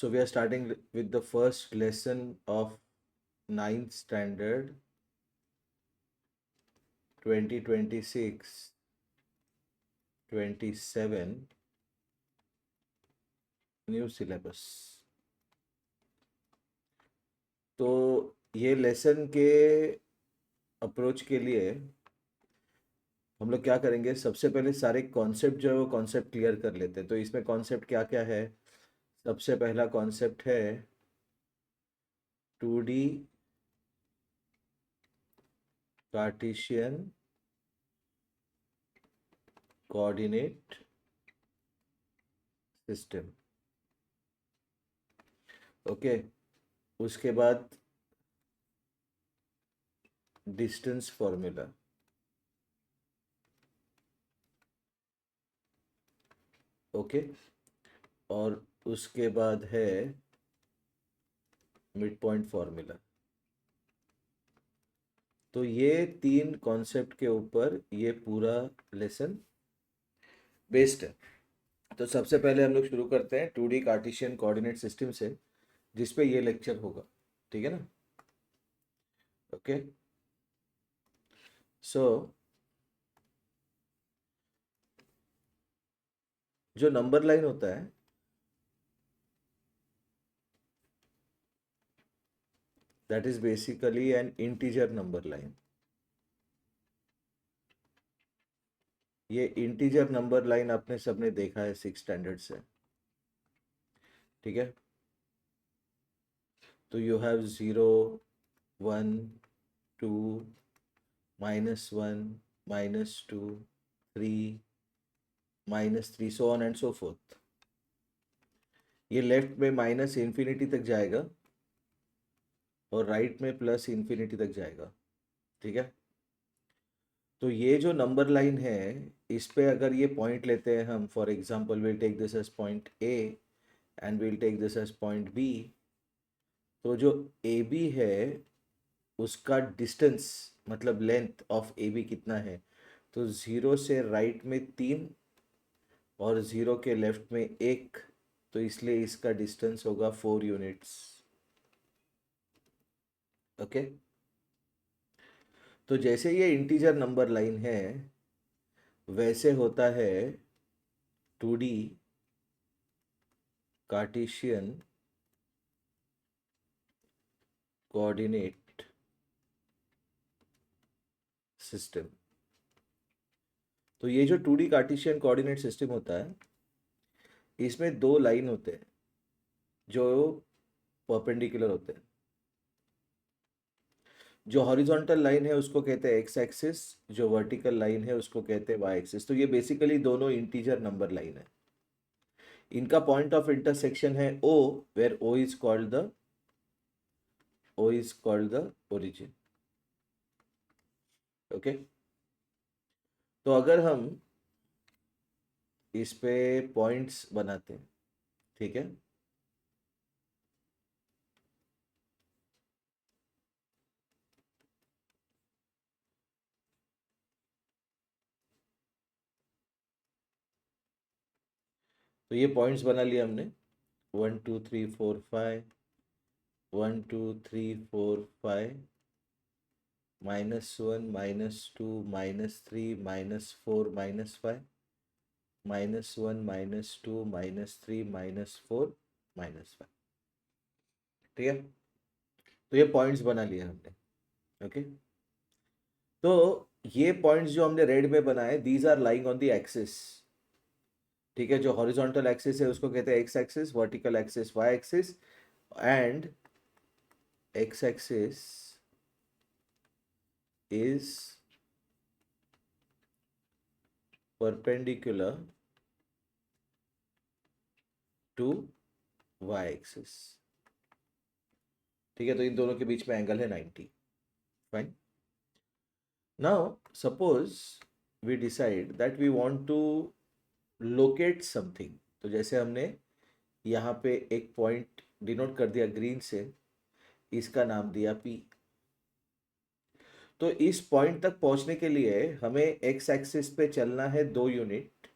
So we are starting with the first lesson of 9th standard 2026 27 new syllabus. तो ये lesson के approach के लिए हम लोग क्या करेंगे, सबसे पहले सारे कॉन्सेप्ट जो है वो कॉन्सेप्ट क्लियर कर लेते हैं। तो इसमें कॉन्सेप्ट क्या क्या है? सबसे पहला कॉन्सेप्ट है 2D Cartesian coordinate system. Okay, उसके बाद डिस्टेंस फॉर्मूला। ओके, और उसके बाद है मिड पॉइंट फॉर्मूला। तो ये तीन कॉन्सेप्ट के ऊपर ये पूरा लेसन बेस्ड है। तो सबसे पहले हम लोग शुरू करते हैं 2D कार्टेशियन कोऑर्डिनेट सिस्टम से, जिस पे ये लेक्चर होगा। ठीक है ना? ओके, सो जो नंबर लाइन होता है that is basically N integer number line. ये इंटीजर नंबर लाइन आपने सबने देखा है 6 स्टैंडर्ड से। ठीक है, तो you have 0 1 2 -1 -2 3 -3 so on and so fourth. ये लेफ्ट में माइनस इन्फिनिटी तक जाएगा और राइट में प्लस इन्फिनिटी तक जाएगा। ठीक है, तो ये जो नंबर लाइन है इस पे अगर ये पॉइंट लेते हैं हम, for example will take this as point A and will take this as point B. तो जो ए बी है उसका डिस्टेंस मतलब लेंथ ऑफ ए बी कितना है? तो 0 से राइट में 3 और 0 के लेफ्ट में 1, तो इसलिए इसका डिस्टेंस होगा 4 यूनिट्स। ओके, तो जैसे ये इंटीजर नंबर लाइन है वैसे होता है 2D कार्टेशियन कोऑर्डिनेट सिस्टम। तो ये जो 2D कार्टेशियन कोऑर्डिनेट सिस्टम होता है इसमें दो लाइन होते हैं जो परपेंडिकुलर होते हैं। जो हॉरिजॉन्टल लाइन है उसको कहते हैं एक्स एक्सिस, जो वर्टिकल लाइन है उसको कहते हैं वाई एक्सिस। तो ये बेसिकली दोनों इंटीजर नंबर लाइन है। इनका पॉइंट ऑफ इंटरसेक्शन है O, where O is called the origin. Okay, तो अगर हम इस पे पॉइंट्स बनाते हैं, ठीक है, तो ये पॉइंट्स बना लिया हमने 1 2 3 4 5, 1 2 3 4 5, -1 -2 -3 -4 -5, -1 -2 -3 -4 -5। ठीक है, तो ये पॉइंट्स बना लिया हमने। ओके, तो ये पॉइंट्स जो हमने रेड में बनाए these are lying on the axis. ठीक है, जो हॉरिजॉन्टल एक्सिस है उसको कहते हैं X axis, vertical axis Y axis, and X axis is perpendicular to y axis। ठीक है, तो इन दोनों के बीच में एंगल है 90। Fine, now suppose we decide that we want to locate something. तो जैसे हमने यहाँ पे एक पॉइंट डिनोट कर दिया ग्रीन से, इसका नाम दिया P। तो इस पॉइंट तक पहुंचने के लिए हमें एक्स एक्सिस पे चलना है 2 यूनिट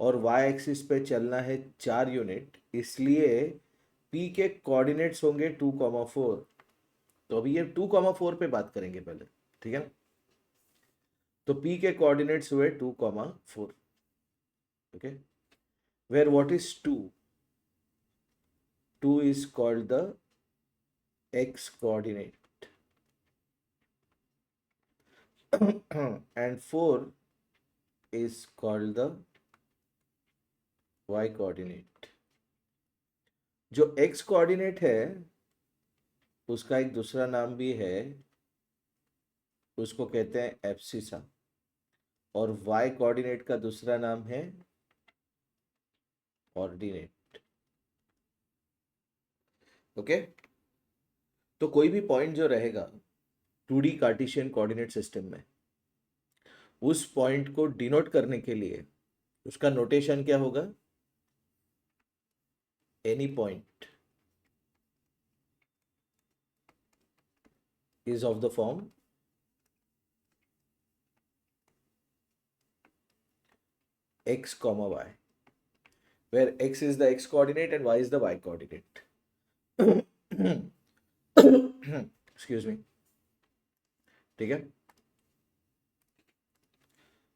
और वाई एक्सिस पे चलना है 4 यूनिट। इसलिए P के कोऑर्डिनेट्स होंगे 2,4। तो अभी ये 2,4 पे बात करेंगे पहले, ठीक है ना। तो P के कोऑर्डिनेट्स हुए 2,4, okay, where what is 2? 2 is called the x coordinate and 4 is called the y coordinate. जो x कोऑर्डिनेट है उसका एक दूसरा नाम भी है, उसको कहते हैं एब्सिसा, और y कोऑर्डिनेट का दूसरा नाम है ऑर्डिनेट, ओके। तो कोई भी पॉइंट जो रहेगा 2D कार्टेशियन कोऑर्डिनेट सिस्टम में, उस पॉइंट को डिनोट करने के लिए उसका नोटेशन क्या होगा? Any point is of the form x comma y, where x is the x coordinate and y is the y coordinate. Excuse me. ठीक है।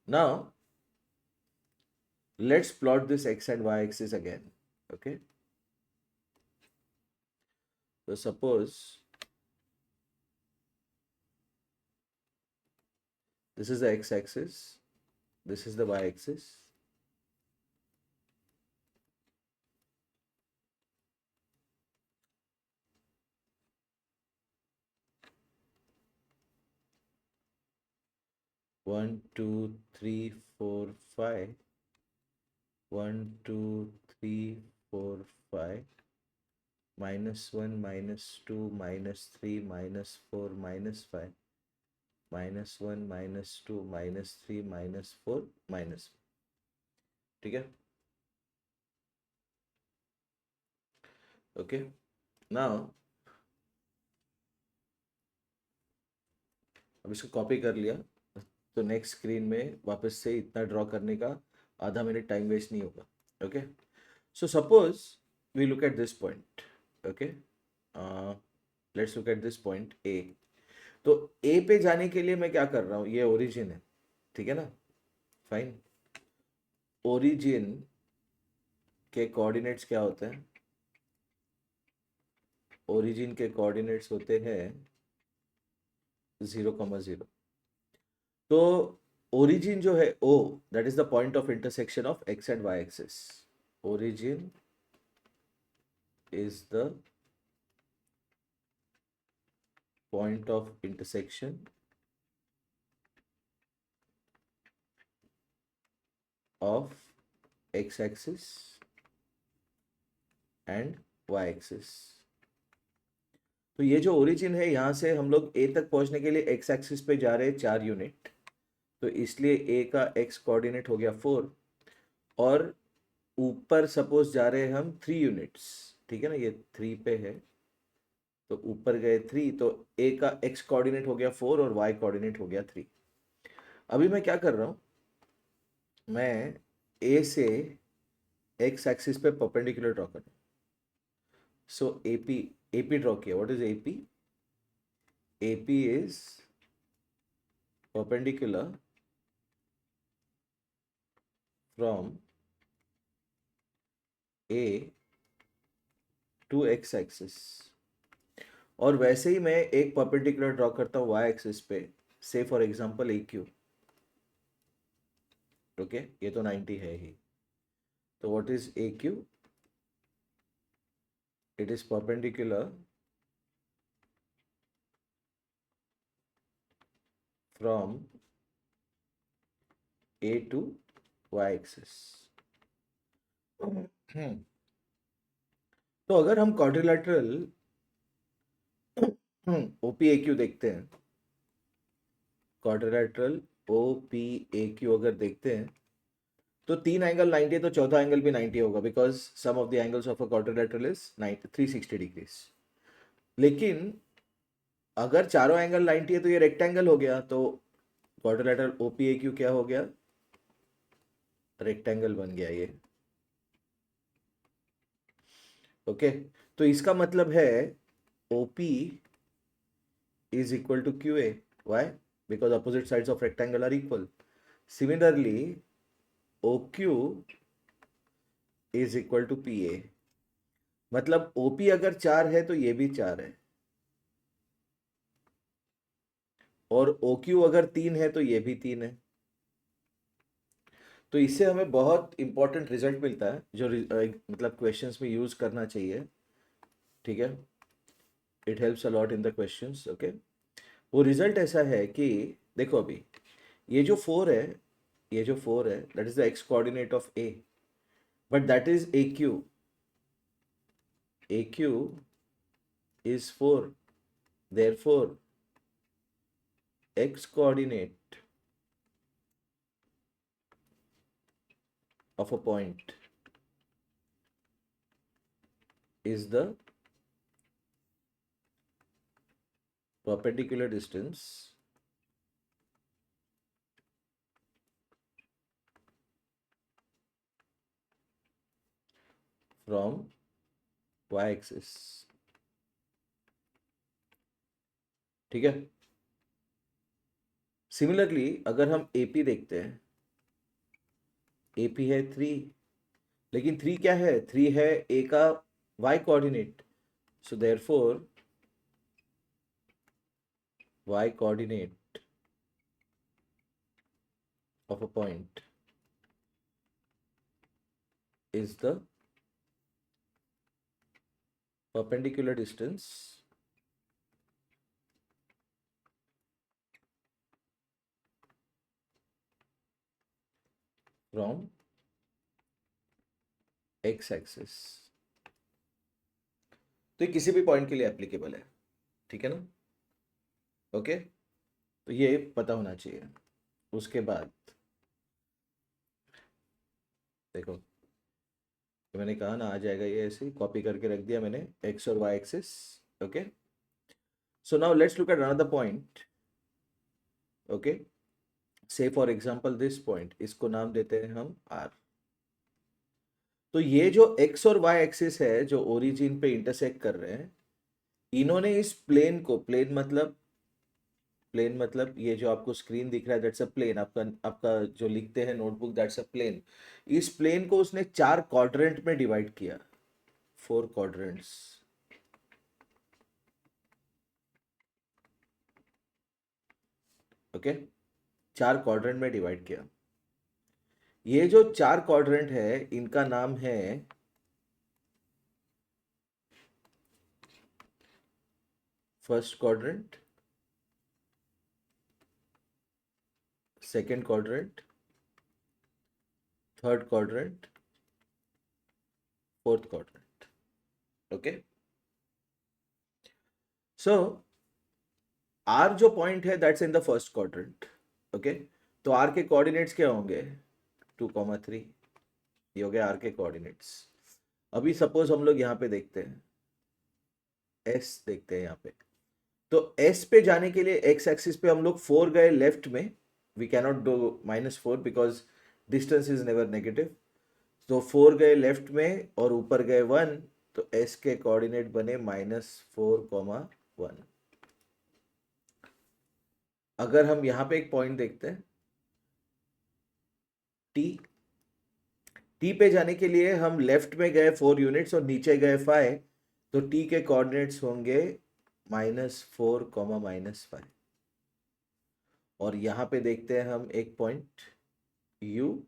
Now let's plot this x and y axis again. Okay. So suppose this is the x axis, this is the y axis. One, two, three, four, five. 1, 2, 3, 4, 5. -1, -2, -3, -4, -5. -1, -2, -3, -4, -1. ठीक है, okay. Now अब इसको copy कर लिया, तो next screen में वापस से इतना ड्रॉ करने का आधा मिनट टाइम वेस्ट नहीं होगा, okay. So suppose we look at this point, okay, let's look at this point A. तो ए पे जाने के लिए मैं क्या कर रहा हूँ, ये ओरिजिन है, ठीक है ना, फाइन। ओरिजिन के कोऑर्डिनेट्स क्या होते हैं? ओरिजिन के कोऑर्डिनेट्स होते हैं 0,0। तो ओरिजिन जो है O, that is the point of intersection of X and Y axis. Origin is the point of intersection of X axis and Y axis. तो ये जो ओरिजिन है, यहां से हम लोग ए तक पहुंचने के लिए एक्स एक्सिस पे जा रहे हैं 4 यूनिट, तो इसलिए ए का एक्स कोऑर्डिनेट हो गया 4, और ऊपर सपोज जा रहे हैं हम 3 यूनिट्स, ठीक है ना, ये 3 पे है, तो ऊपर गए 3, तो ए का एक्स कोऑर्डिनेट हो गया 4 और वाई कोऑर्डिनेट हो गया 3। अभी मैं क्या कर रहा हूं, मैं ए से एक्स एक्सिस पे परपेंडिकुलर ड्रॉ कर रहा हूं। सो एपी ड्रॉ किया। What is AP? AP is perpendicular from A to x axis। और वैसे ही मैं एक परपेंडिकुलर ड्रॉ करता हूँ y एक्सिस पे, से फॉर एग्जांपल AQ, ओके, ये तो 90 है ही। तो what is AQ? It is perpendicular from A to y axis. तो अगर हम क्वाड्रिलेटरल OPAQ देखते हैं, क्वाड्रिलेटरल OPAQ अगर देखते हैं, तो 3 एंगल 90 है, तो चौथा एंगल भी 90 होगा, because sum of the angles of a quadrilateral is 360 degrees. लेकिन अगर चारों एंगल 90 है तो ये रेक्टेंगल हो गया, तो क्वाड्रिलेटरल OPAQ क्या हो गया? रेक्टेंगल बन गया ये, ओके। तो इसका मतलब है OP is equal to QA. Why? Because opposite sides of rectangle are equal. Similarly, OQ is equal to PA. मतलब OP अगर 4 है तो ये भी 4 है, और OQ अगर 3 है तो ये भी 3 है। तो इससे हमें बहुत इंपॉर्टेंट रिजल्ट मिलता है जो मतलब क्वेश्चंस में यूज करना चाहिए। ठीक है, it helps a lot in the questions. Okay, वो रिजल्ट ऐसा है कि देखो अभी ये जो 4 है, ये जो 4 है that is the x coordinate of A, but that is AQ। AQ is 4, therefore x coordinate of a point is the perpendicular distance from y-axis। ठीक है, सिमिलरली अगर हम AP देखते हैं, AP है 3, लेकिन 3 क्या है, 3 है A का y coordinate. So therefore y coordinate of a point is the perpendicular distance from x axis। तो ये किसी भी पॉइंट के लिए एप्लीकेबल है, ठीक है ना। ओके, तो ये पता होना चाहिए। उसके बाद देखो, तो मैंने कहा ना आ जाएगा, ये ऐसे कॉपी करके रख दिया मैंने x और y axis. Okay, so now let's look at another point. Okay, से फॉर एग्जांपल दिस पॉइंट, इसको नाम देते हैं हम R। तो ये जो x और y एक्सिस है जो ओरिजिन पे इंटरसेक्ट कर रहे हैं, इन्होंने इस प्लेन को, प्लेन मतलब ये जो आपको स्क्रीन दिख रहा है दैट्स अ प्लेन, आपका आपका जो लिखते हैं नोटबुक दैट्स अ प्लेन। इस प्लेन को उसने 4 क्वाड्रेंट में डिवाइड किया, 4 क्वाड्रेंट्स। ओके, 4 क्वाड्रेंट में डिवाइड किया। ये जो 4 क्वाड्रेंट है इनका नाम है first quadrant, second quadrant, third quadrant, fourth quadrant. Okay, so R जो पॉइंट है that's in the first quadrant. Okay, तो आर के कोऑर्डिनेट्स क्या होंगे, 2,3। ये हो गया आर के कोऑर्डिनेट्स। अभी सपोज हम लोग यहाँ पे देखते हैं, एस देखते हैं यहाँ पे। तो एस पे जाने के लिए एक्स एक्सिस पे हम लोग 4 गए लेफ्ट में, we cannot do -4 because distance is never negative. तो 4 गए लेफ्ट में और ऊपर गए 1, तो एस के कोऑर्डिनेट बने -4,1। अगर हम यहाँ पे एक पॉइंट देखते हैं टी, टी पे जाने के लिए हम लेफ्ट में गए 4 यूनिट्स और नीचे गए 5, तो टी के कोऑर्डिनेट्स होंगे -4, -5। और यहाँ पे देखते हैं हम एक पॉइंट यू,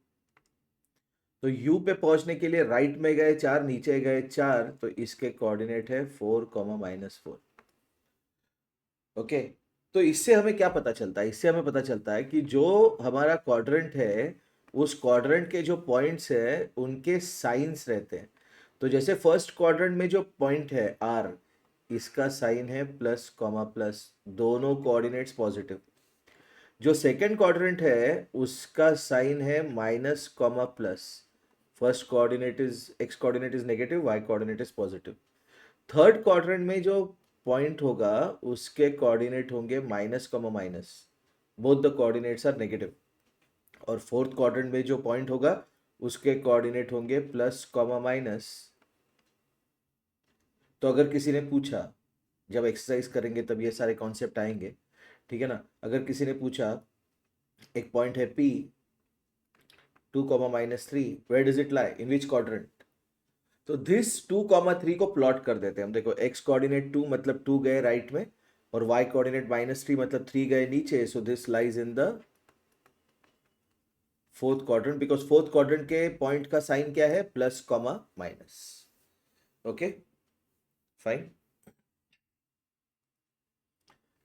तो यू पे पहुंचने के लिए राइट में गए 4, नीचे गए 4, तो इसके कोऑर्डिनेट है 4, -4। ओके, तो इससे हमें क्या पता चलता है, इससे हमें पता चलता है कि जो हमारा क्वाड्रेंट है उस क्वाड्रेंट के जो पॉइंट्स है उनके साइंस रहते हैं। तो जैसे फर्स्ट क्वाड्रेंट में जो पॉइंट है आर, इसका साइन है प्लस कॉमा प्लस, दोनों कोऑर्डिनेट्स पॉजिटिव। जो सेकंड क्वाड्रेंट है उसका साइन है minus comma plus, first coordinate is X coordinate is negative, Y coordinate is positive. Third quadrant में जो पॉइंट होगा उसके कोऑर्डिनेट होंगे minus comma minus, both the coordinates are negative. और फोर्थ क्वाड्रेंट में जो पॉइंट होगा उसके कोऑर्डिनेट होंगे प्लस कॉमा माइनस। तो अगर किसी ने पूछा, जब एक्सरसाइज करेंगे तब ये सारे कॉन्सेप्ट आएंगे, ठीक है ना। अगर किसी ने पूछा एक पॉइंट है P 2, -3, where does it lie, in which quadrant, तो दिस 2, 3 को प्लॉट कर देते हैं हम। देखो x कोऑर्डिनेट 2 मतलब 2 गए राइट में, और y कोऑर्डिनेट -3 मतलब 3 गए नीचे, so this lies in the fourth quadrant, because fourth quadrant के पॉइंट का साइन क्या है, plus comma minus. Okay fine.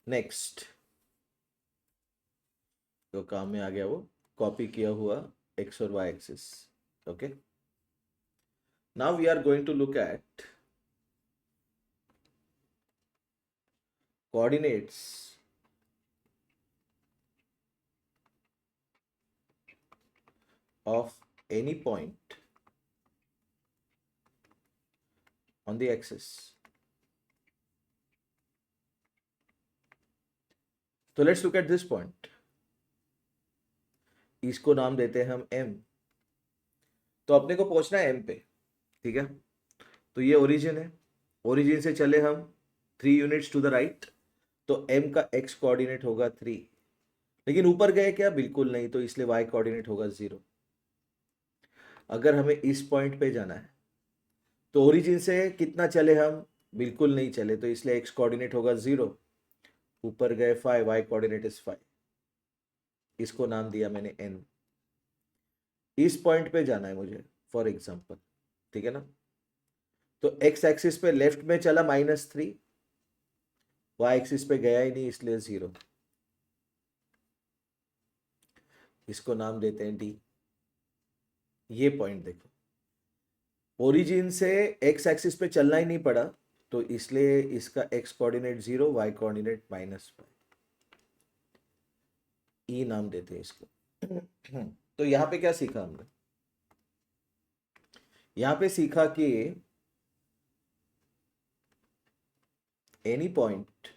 Next तो काम में आ गया वो कॉपी किया हुआ x और y axis. Okay, now we are going to look at coordinates of any point on the axis. तो let's look at this point, इसको नाम देते हैं हम m। तो अपने को पहुंचना है m पे, ठीक है। तो ये ओरिजिन है, ओरिजिन से चले हम 3 यूनिट्स टू द राइट, तो m का x कोऑर्डिनेट होगा 3, लेकिन ऊपर गए क्या, बिल्कुल नहीं, तो इसलिए y कोऑर्डिनेट होगा 0। अगर हमें इस पॉइंट पे जाना है तो ओरिजिन से कितना चले हम, बिल्कुल नहीं चले, तो इसलिए x कोऑर्डिनेट होगा 0, ऊपर गए 5, y कोऑर्डिनेट इज 5, इसको नाम दिया मैंने n। इस पॉइंट पे जाना है मुझे फॉर एग्जांपल, ठीक है ना। तो x एक्सिस पे लेफ्ट में चला -3, y एक्सिस पे गया ही नहीं इसलिए 0, इसको नाम देते हैं d। ये पॉइंट देखो, ओरिजिन से x एक्सिस पे चलना ही नहीं पड़ा, तो इसलिए इसका x कोऑर्डिनेट 0, y कोऑर्डिनेट -5, ई नाम देते हैं इसको। तो यहां पे क्या सीखा हमने, यहां पे सीखा कि any point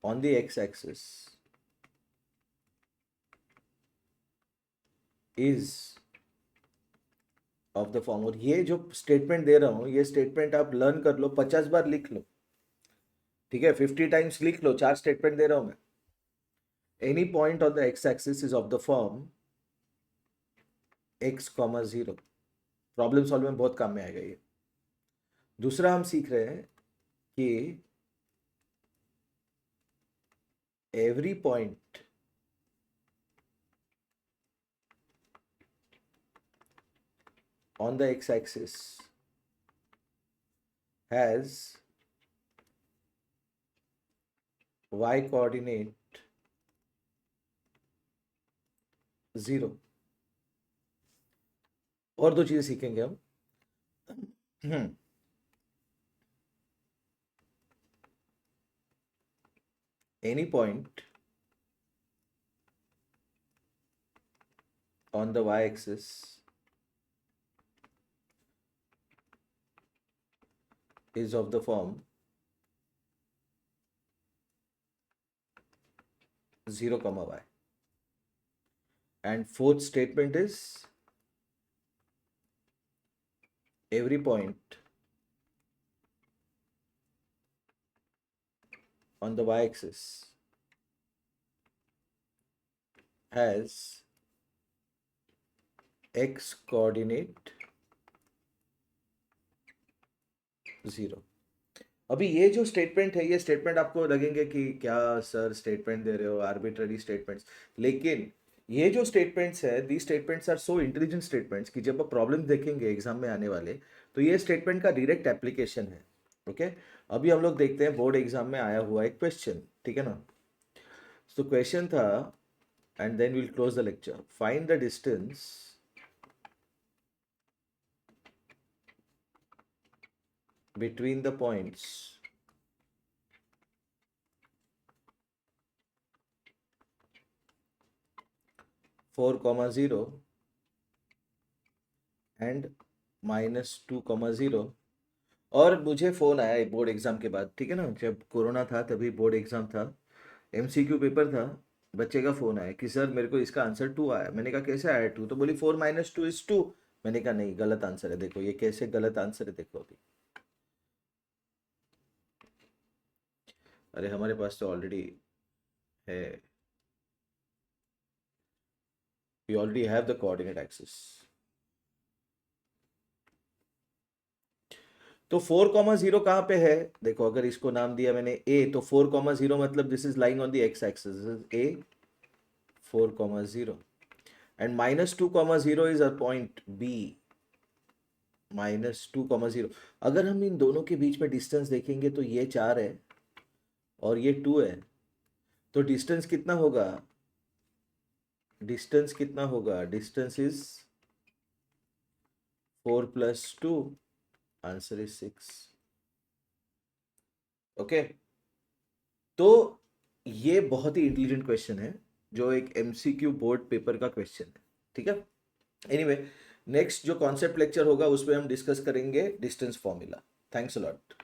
on the x axis is of the form, और ये जो स्टेटमेंट दे रहा हूं, ये स्टेटमेंट आप लर्न कर लो, 50 बार लिख लो, ठीक है, 50 टाइम्स लिख लो, 4 स्टेटमेंट दे रहा हूं मैं। Any point on the x axis is of the form x, 0। Problem solve में बहुत काम में आएगा ये। दूसरा हम सीख रहे हैं कि every point on the x-axis has y coordinate 0। और 2 चीजें सीखेंगे हम। Any point on the y-axis is of the form 0, y, and fourth statement is every point on the y-axis has x coordinate 0। अभी ये जो स्टेटमेंट है, ये statement आपको लगेंगे कि क्या सर स्टेटमेंट दे रहे हो, आर्बिट्ररी स्टेटमेंट्स, लेकिन ये जो स्टेटमेंट्स है, the statements are so intelligent statements कि जब आप प्रॉब्लम देखेंगे एग्जाम में आने वाले, तो ये स्टेटमेंट का डायरेक्ट एप्लीकेशन है। ओके, अभी हम लोग देखते हैं बोर्ड एग्जाम में आया हुआ एक क्वेश्चन, ठीक है ना। तो क्वेश्चन था, and then will close the lecture, find the distance between the points 4, 0 and -2, 0। और मुझे फोन आया बोर्ड एग्जाम के बाद, ठीक है ना, जब कोरोना था तभी बोर्ड एग्जाम था, MCQ पेपर था, बच्चे का फोन आया कि सर मेरे को इसका आंसर 2 आया। मैंने कहा कैसे आया 2, तो बोली 4 - 2 is 2, मैंने कहा नहीं, गलत आंसर है। देखो ये कैसे गलत आंसर है, देखो अभी। अरे हमारे पास तो ऑलरेडी है, we already have the coordinate axis. तो 4,0 कहाँ पे है? देखो अगर इसको नाम दिया मैंने ए, तो 4,0 मतलब this is lying on the X axis, this is A 4,0 and -2,0 is a point B -2,0। अगर हम इन दोनों के बीच में डिस्टेंस देखेंगे तो ये 4 है और ये 2 है, तो डिस्टेंस कितना होगा? डिस्टेंस कितना होगा? Distance is 4 + 2, answer is 6। Okay, तो ये बहुत ही इंटेलिजेंट क्वेश्चन है, जो एक एमसीक्यू बोर्ड पेपर का क्वेश्चन है, ठीक है। एनीवे, नेक्स्ट जो कॉन्सेप्ट लेक्चर होगा उसमें हम डिस्कस करेंगे distance formula. Thanks a lot.